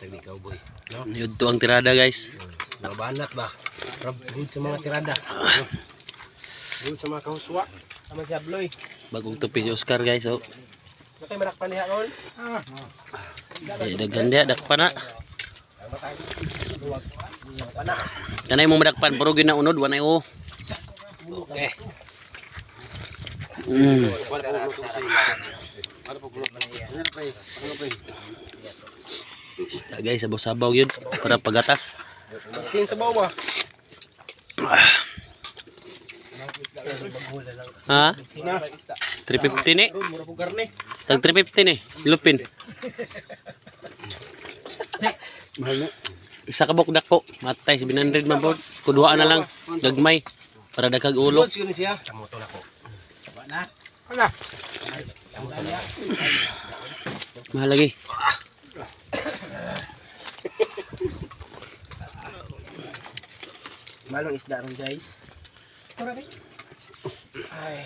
tagdi cowboy. No? Yun to ang tirada guys. Mga banat ba? Good sa mga tirada. Good sa mga kahuswa. Sa mga jabloy. Bagong tupi si Oscar guys. Oh. Matay marak paniha ron. Daghan dia dakpan na. Pana. Kanay mo madakpan pero ginaunod wanay o. Okay. Isda guys, sabaw-sabaw yun para pagatas. King sa bawah. Ha? 350 ni. Mura po karne. Tag 350 ni. Lupin. Mahal na. Isa ka bukdak po. Matay 700 man po. Kuduhaan na lang. Gagmay. Para dagkag ulo. Suot siya. Kamoto na ko. Na. Hala. Mahal lagi. Malong isda ron guys. Ay.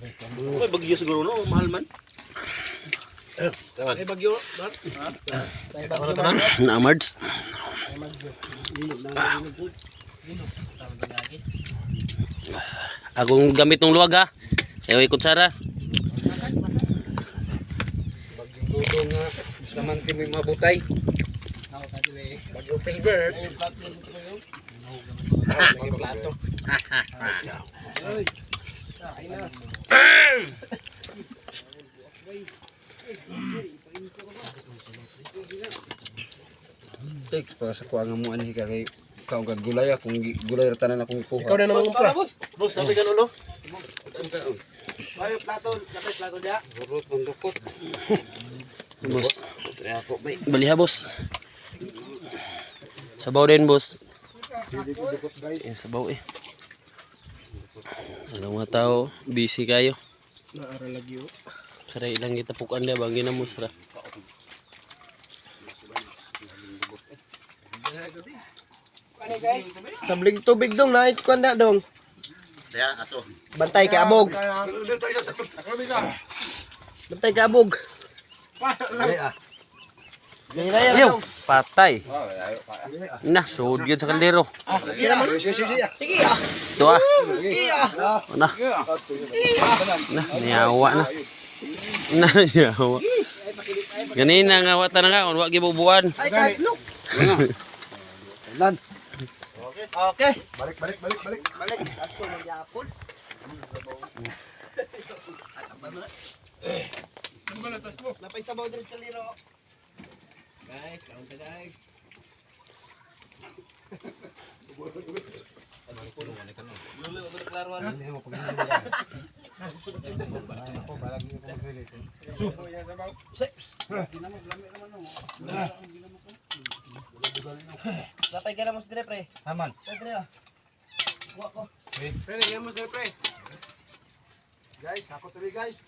May bagyo siguro no, mahal man. Ay bagyo, Mar. Ay bagyo. Naamards. Akong gamit ng luwag ha. Ewa ikot sara. Bagyong dudo nga. Gusto naman kami mabutay. Bagyong favorite. Bagyong plato. Ay na. Teks para sa kuha nga mo ani kay kaong kag gulay akong gulay ratanan akong ikuha. Ikaw na naman umpra. Boss, sabi ka no. Ay plato, dapat plato dia. Burot ng dukot. Boss. Baliha boss. Sabaw din boss. Sabaw eh. Ano mga tao, busy kayo. Naara lagi yo. Saray ilang kita pukan dia bagi na musra. Ano guys? Sabling tubig dong, nait ko na dong. Kaya aso. Bantay ka abog. Bantay ka abog. Gani na yan Yo, dong. patay. Nah, sud yun sa kaldero. Sige naman. Sige ah. Ito ah. Sige ah. Nah. Nah, niyawa na. Nah, niyawa. Ganina nga wata na nga, wag gibubuan. Ay kahit look. Lan. Okay. Balik. Balik. Ato magyapon. Napay sabaw din sa kaliro. Guys, kaunta guys. Napay ka na mo sa dire pre. Aman. Pre ah. Kuha ko. Guys, ako tuloy guys.